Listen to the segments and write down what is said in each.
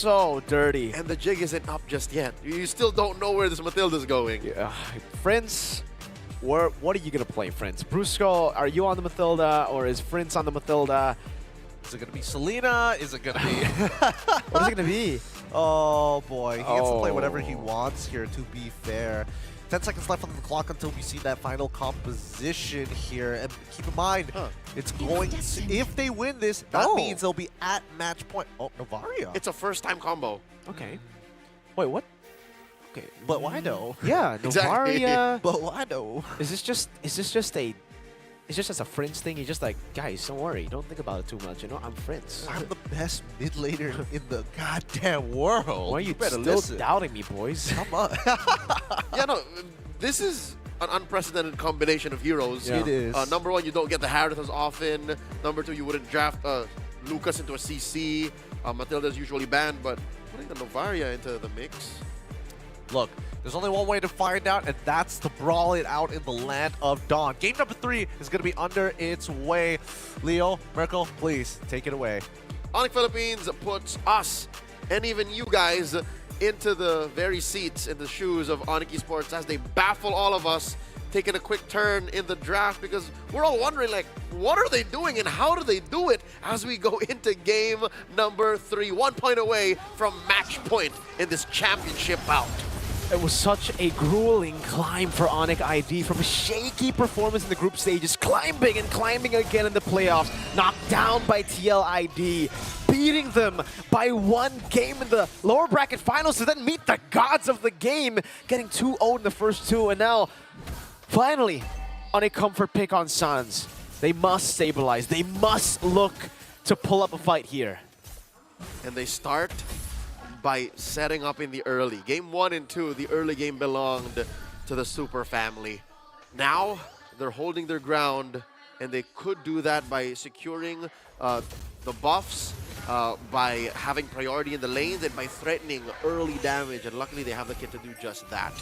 So dirty. And the jig isn't up just yet. You still don't know where this Matilda's going. Yeah. Friends, what are you going to play, Friends? Brusco, are you on the Matilda or is Friends on the Matilda? Is it going to be Selena? Is it going to be... What is it going to be? Oh, boy. He gets to play whatever he wants here, to be fair. 10 seconds left on the clock until we see that final composition here. And keep in mind, it's going to... If they win this, that means they'll be at match point. Oh, Novaria. It's a first-time combo. Okay. Wait, what? Okay. But why no? Yeah, Exactly. Novaria. But why no? Is this just a... It's just as a Friends thing. You're just like, guys, don't worry. Don't think about it too much. You know, I'm Friends. I'm the best mid laner in the goddamn world. Why are you still listen. doubting me, boys? Come on. Yeah, no, this is an unprecedented combination of heroes. Yeah. It is. Number one, you don't get the Harith as often. Number two, you wouldn't draft Lucas into a CC. Matilda's usually banned, but putting the Novaria into the mix. Look, there's only one way to find out, and that's to brawl it out in the land of Dawn. Game number 3 is going to be under its way. Leo, Merkel, please take it away. Onic Philippines puts us and even you guys into the very seats in the shoes of Onic Esports as they baffle all of us, taking a quick turn in the draft because we're all wondering, like, what are they doing and how do they do it as we go into game number 3, 1 point away from match point in this championship bout. It was such a grueling climb for Onic ID from a shaky performance in the group stages, climbing and climbing again in the playoffs, knocked down by TLID, beating them by 1 game in the lower bracket finals to then meet the gods of the game, getting 2-0 in the first 2, and now, finally, on a comfort pick on Suns. They must stabilize. They must look to pull up a fight here. And they start by setting up in the early. Game 1 and 2, the early game belonged to the Super family. Now, they're holding their ground, and they could do that by securing the buffs, by having priority in the lanes, and by threatening early damage, and luckily they have the kit to do just that.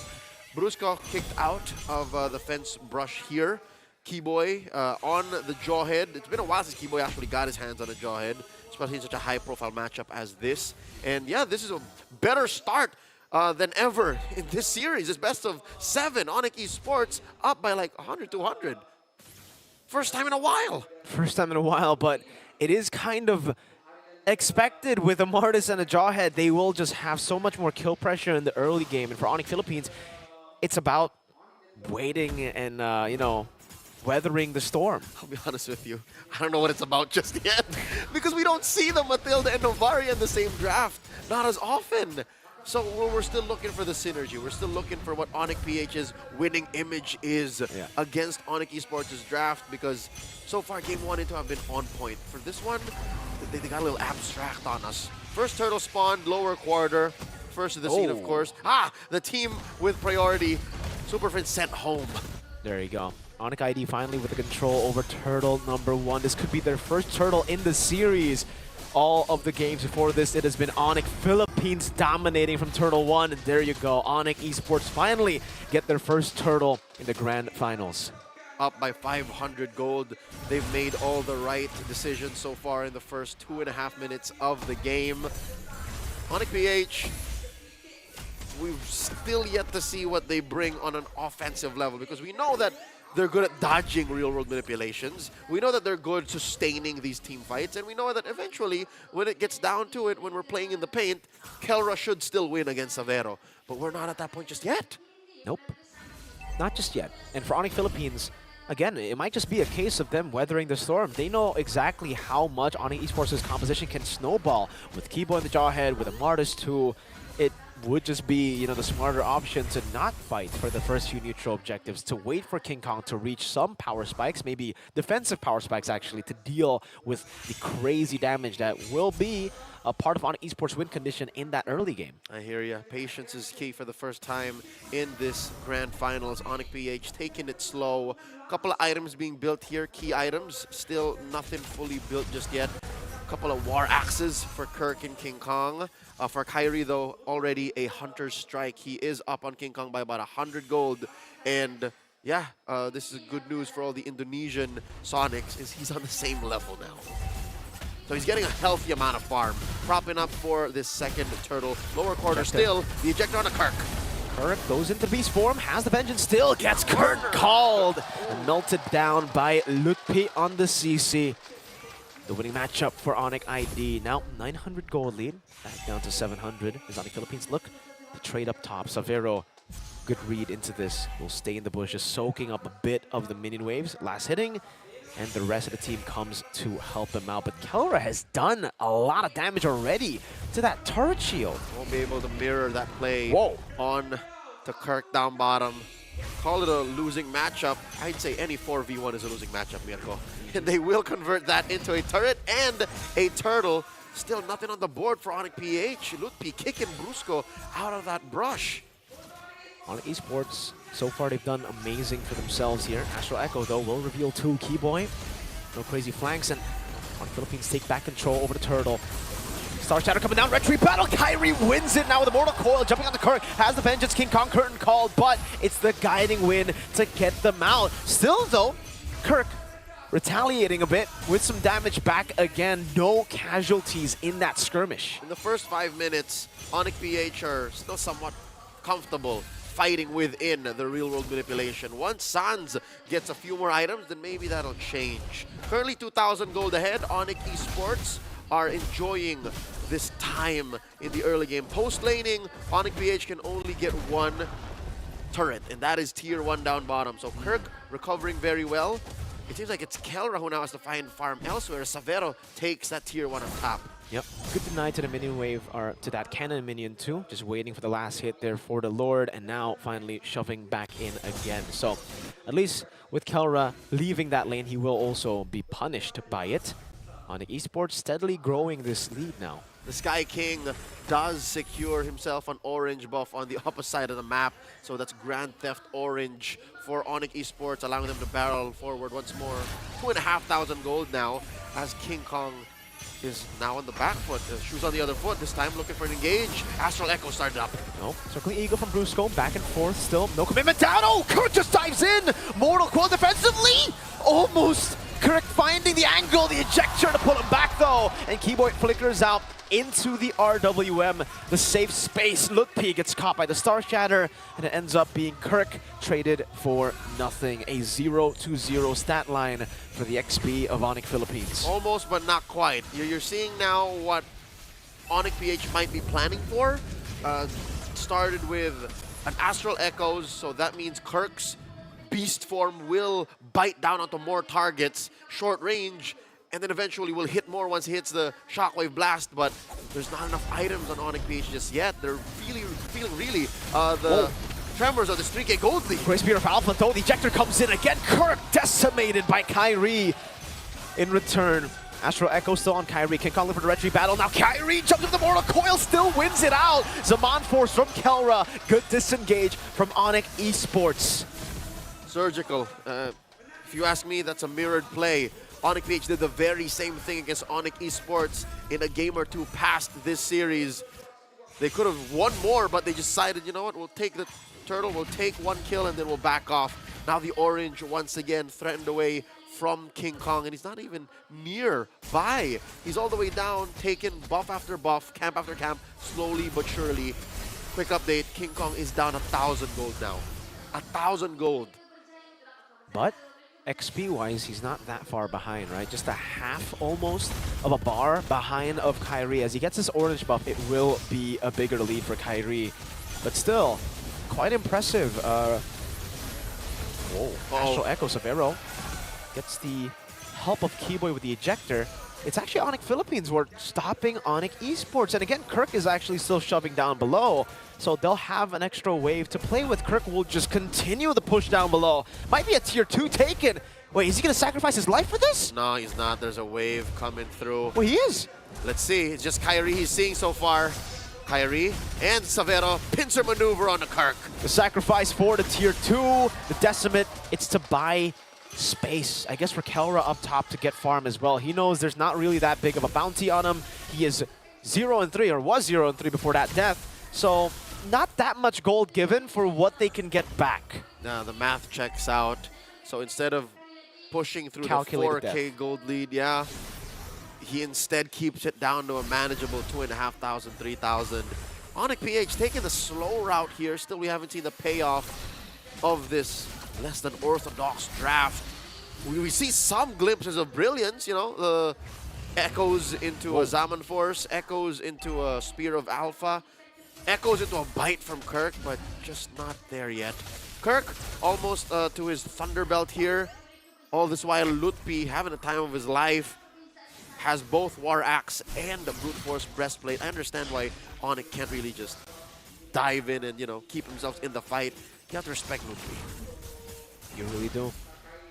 Brusco kicked out of the fence brush here. Keyboy on the Jawhead. It's been a while since Keyboy actually got his hands on a Jawhead, especially in such a high-profile matchup as this. And yeah, this is a better start than ever in this series. It's best of 7. Onic Esports up by like 100, 200. First time in a while. First time in a while, but it is kind of expected with a Martis and a Jawhead. They will just have so much more kill pressure in the early game. And for Onic Philippines, it's about waiting and, you know, weathering the storm. I'll be honest with you, I don't know what it's about just yet because we don't see the Matilda and Novaria in the same draft, not as often. So we're still looking for the synergy. We're still looking for what Onic PH's winning image is against Onic Esports' draft because so far game 1 and 2 have been on point. For this one, they got a little abstract on us. First turtle spawned, lower quarter, first to the scene of course. The team with priority, Super Friends sent home. There you go. Onic ID finally with the control over turtle number 1. This could be their first turtle in the series. All of the games before this, it has been Onic Philippines dominating from turtle 1. And there you go. Onic Esports finally get their first turtle in the grand finals. Up by 500 gold. They've made all the right decisions so far in the first 2.5 minutes of the game. Onic PH, we've still yet to see what they bring on an offensive level because we know that they're good at dodging real-world manipulations. We know that they're good sustaining these team fights, and we know that eventually, when it gets down to it, when we're playing in the paint, Kelra should still win against Savero. But we're not at that point just yet. Nope. Not just yet. And for Onic Philippines, again, it might just be a case of them weathering the storm. They know exactly how much Onic Esports' composition can snowball. With Keyboy in the Jawhead, with a Martis too, it would just be, you know, the smarter option to not fight for the first few neutral objectives, to wait for King Kong to reach some power spikes, maybe defensive power spikes actually, to deal with the crazy damage that will be a part of Onic Esports' win condition in that early game. I hear ya. Patience is key for the first time in this grand finals. Onic PH taking it slow. Couple of items being built here, key items. Still nothing fully built just yet. Couple of war axes for Kirk and King Kong. For Kyrie, though, already a Hunter's Strike. He is up on King Kong by about 100 gold. And yeah, this is good news for all the Indonesian Sonics, is he's on the same level now. So he's getting a healthy amount of farm. Propping up for this second turtle. Lower corner still, the ejector on a Kirk. Kirk goes into beast form, has the vengeance still, gets Kirk called and melted down by Lutpi on the CC. The winning matchup for Onic ID. Now 900 gold lead, back down to 700 as Onic Philippines look to trade up top. Savero, good read into this, will stay in the bushes, soaking up a bit of the minion waves. Last hitting, and the rest of the team comes to help him out. But Kelra has done a lot of damage already to that turret shield. Won't be able to mirror that play Whoa. on to Kirk down bottom. Call it a losing matchup. I'd say any 4v1 is a losing matchup, Mirko. And they will convert that into a turret and a turtle. Still nothing on the board for Onic PH. Lutpi kicking Brusco out of that brush. Onic Esports, so far they've done amazing for themselves here. Astral Echo, though, will reveal 2 Keyboy. No crazy flanks, and Onic Philippines take back control over the turtle. Star Shadow coming down, retreat battle. Kyrie wins it now with the Mortal Coil, jumping on the Kirk, has the Vengeance, King Kong curtain called, but it's the guiding win to get them out. Still, though, Kirk retaliating a bit with some damage back again. No casualties in that skirmish. In the first 5 minutes, Onic PH are still somewhat comfortable fighting within the real-world manipulation. Once Sans gets a few more items, then maybe that'll change. Currently 2,000 gold ahead. Onic Esports are enjoying this time in the early game. Post-laning, Onic PH can only get 1 turret, and that is tier 1 down bottom. So Kirk recovering very well. It seems like it's Kelra who now has to find farm elsewhere. Savero takes that tier 1 on top. Yep. Good deny to the minion wave, or to that cannon minion too. Just waiting for the last hit there for the Lord, and now finally shoving back in again. So at least with Kelra leaving that lane, he will also be punished by it. Onic Esports steadily growing this lead now. The Sky King does secure himself an orange buff on the opposite side of the map. So that's Grand Theft Orange for Onic Esports, allowing them to barrel forward once more. 2,500 gold now as King Kong is now on the back foot. Shoes on the other foot, this time looking for an engage. Astral Echo started up. No, circling Eagle from Brusco, back and forth still. No commitment down. Oh, Kirk just dives in. Mortal Coil defensively. Almost. Kirk finding the angle, the ejector to pull him back though. And Keyboy flickers out into the RWM, the safe space. Lutpi gets caught by the Star Shatter, and it ends up being Kirk traded for nothing. A 0-0 stat line for the XP of Onic Philippines. Almost, but not quite. You're seeing now what Onic PH might be planning for. Started with an Astral Echoes, so that means Kirk's beast form will bite down onto more targets, short range, and then eventually will hit more once he hits the Shockwave Blast, but there's not enough items on Onic PH just yet. They're feeling really the tremors of the 3K gold lead. Great Spear of Alpha though, the ejector comes in again. Kirk decimated by Kyrie in return. Astral Echo still on Kyrie. King Kong for the retreat battle. Now Kyrie jumps into the Mortal Coil, still wins it out. Zaman Force from Kelra. Good disengage from Onic Esports. Surgical. If you ask me, that's a mirrored play. Onic PH did the very same thing against Onic Esports in a game or two past this series. They could have won more, but they decided, you know what, we'll take the turtle, we'll take 1 kill, and then we'll back off. Now the orange once again threatened away from King Kong, and he's not even nearby. He's all the way down, taking buff after buff, camp after camp, slowly but surely. Quick update, King Kong is down 1,000 gold now. 1,000 gold. But XP-wise, he's not that far behind, right? Just a half, almost, of a bar behind of Kyrie. As he gets this orange buff, it will be a bigger lead for Kyrie. But still, quite impressive. Whoa, Astral Echo Savero gets the help of Keyboy with the ejector. It's actually Onic Philippines who are stopping Onic Esports. And again, Kirk is actually still shoving down below. So they'll have an extra wave to play with. Kirk will just continue the push down below. Might be a tier 2 taken. Wait, is he going to sacrifice his life for this? No, he's not. There's a wave coming through. Well, he is. Let's see. It's just Kyrie he's seeing so far. Kyrie and Savero, pincer maneuver on the Kirk. The sacrifice for the tier 2. The Decimate, it's to buy space, I guess, for Kelra up top to get farm as well. He knows there's not really that big of a bounty on him. He is 0-3, or was 0-3 before that death. So not that much gold given for what they can get back. Now the math checks out. So instead of pushing through Calculated the 4K death. gold lead, yeah, he instead keeps it down to a manageable 2,500, 3,000. Onic PH taking the slow route here. Still, we haven't seen the payoff of this less than orthodox draft. We see some glimpses of brilliance, you know, echoes into a Zaman Force, echoes into a Spear of Alpha, echoes into a bite from Kirk, but just not there yet. Kirk almost to his Thunderbelt here. All this while Lutpi, having the time of his life, has both War Axe and the Brute Force Breastplate. I understand why Onic can't really just dive in and, you know, keep himself in the fight. You have to respect Lutpi. You really do.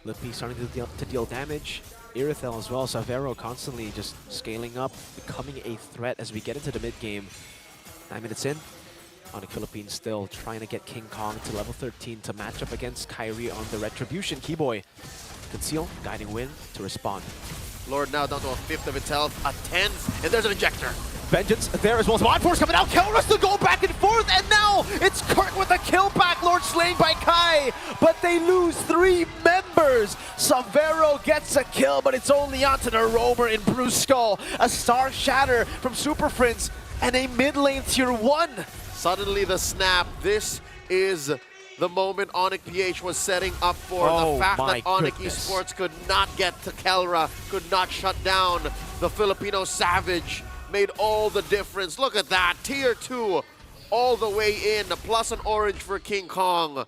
Lutpi starting to deal damage. Irithel as well. Savero constantly just scaling up, becoming a threat as we get into the mid game. 9 minutes in. Onic Philippines still trying to get King Kong to level 13 to match up against Kyrie on the Retribution. Keyboy, Conceal, Guiding Wind to respond. Lord now down to a fifth of its health, a 10th, and there's an Injector. Vengeance there as well. Mod Force coming out. Kelra still going back and forth, and now it's Kirk with a kill back. Lord slain by Kai, but they lose 3 members. Savero gets a kill, but it's only onto the Roamer in Bruce Skull. A Star Shatter from Super Prince and a mid lane tier 1. Suddenly the snap. This is the moment Onic PH was setting up for. The fact that Onic Esports could not get to Kelra, could not shut down the Filipino Savage, made all the difference. Look at that, tier 2 all the way in, plus an orange for King Kong.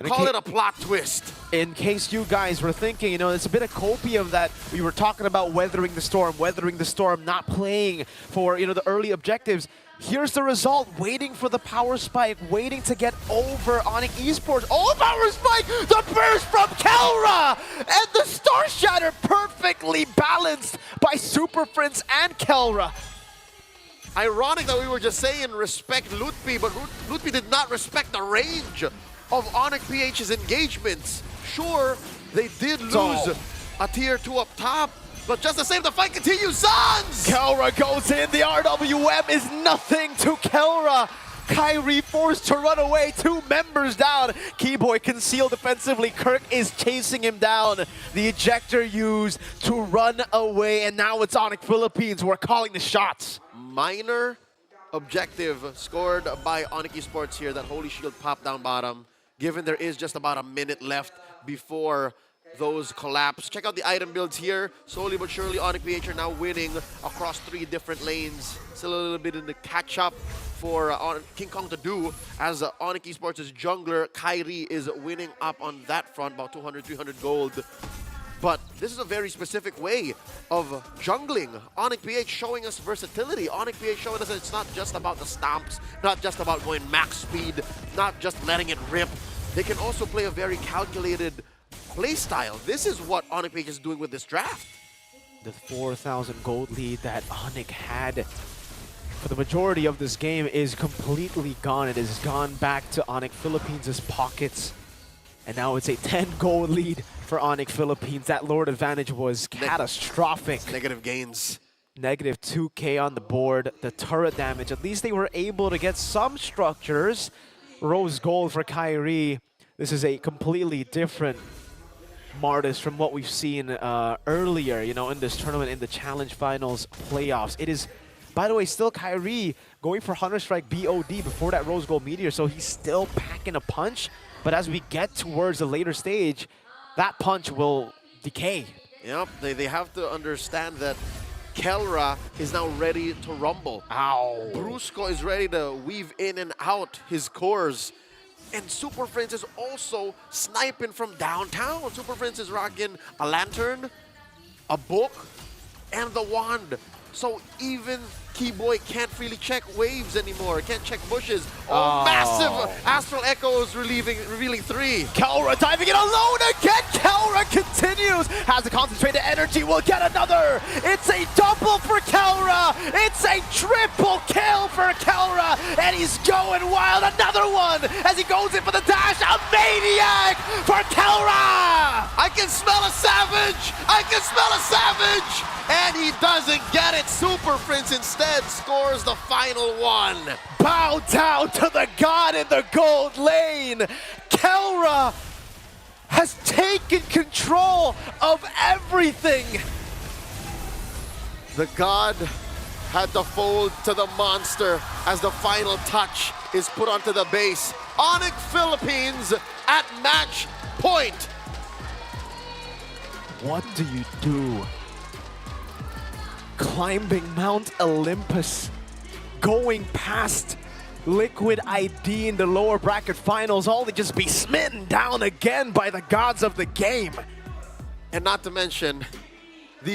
Call it a plot twist. In case you guys were thinking, you know, it's a bit of copium that we were talking about weathering the storm, not playing for, you know, the early objectives. Here's the result, waiting for the power spike, waiting to get over Onic Esports. Oh, power spike! The burst from Kelra! And the Star Shatter perfectly balanced by Super Prince and Kelra. Ironic that we were just saying respect Lutpi, but Lutpi did not respect the range of Onic PH's engagements. Sure, they did lose a tier 2 up top, but just the same, the fight continues. Sons! Kelra goes in. The RWM is nothing to Kelra. Kyrie forced to run away. 2 members down. Keyboy concealed defensively. Kirk is chasing him down. The ejector used to run away, and now it's Onic Philippines. We're calling the shots. Minor objective scored by Onic Esports here. That Holy Shield popped down bottom. Given there is just about a minute left before those collapse. Check out the item builds here. Slowly but surely, Onic PH are now winning across 3 different lanes. Still a little bit in the catch-up for King Kong to do, as Onic Esports' jungler, Kyrie, is winning up on that front, about 200, 300 gold. But this is a very specific way of jungling. Onic PH showing us versatility. Onic PH showing us that it's not just about the stomps, not just about going max speed, not just letting it rip. They can also play a very calculated playstyle. This is what Onic PH is doing with this draft. The 4,000 gold lead that Onic had for the majority of this game is completely gone. It has gone back to Onic Philippines' pockets. And now it's a 10 gold lead for Onic Philippines. That Lord advantage was catastrophic. Negative gains. Negative 2k on the board. The turret damage, at least they were able to get some structures. Rose gold for Kyrie. This is a completely different Martis from what we've seen earlier, you know, in this tournament, in the Challenge Finals playoffs. It is, by the way, still Kyrie going for Hunter Strike BOD before that Rose Gold Meteor, so he's still packing a punch. But as we get towards the later stage, that punch will decay. Yep, they have to understand that Kelra is now ready to rumble. Ow. Brusco is ready to weave in and out his cores. And Super Prince is also sniping from downtown. Super Prince is rocking a lantern, a book, and the wand. So even Keyboy can't really check waves anymore, can't check bushes. Oh, massive Astral Echoes revealing 3. Kelra diving in alone again. Kelra continues. Has the concentrated energy. Will get another. It's a double for Kelra. It's a triple kill for Kelra. And he's going wild. Another one as he goes in for the dash. A maniac for Kelra. I can smell a savage. I can smell a savage. And he doesn't get it. Super Prince instead scores the final one. Bow down to the god in the gold lane. Kelra has taken control of everything. The god had to fold to the monster as the final touch is put onto the base. Onic Philippines at match point. What do you do? Climbing Mount Olympus, going past Liquid ID in the lower bracket finals, only just be smitten down again by the gods of the game. And not to mention,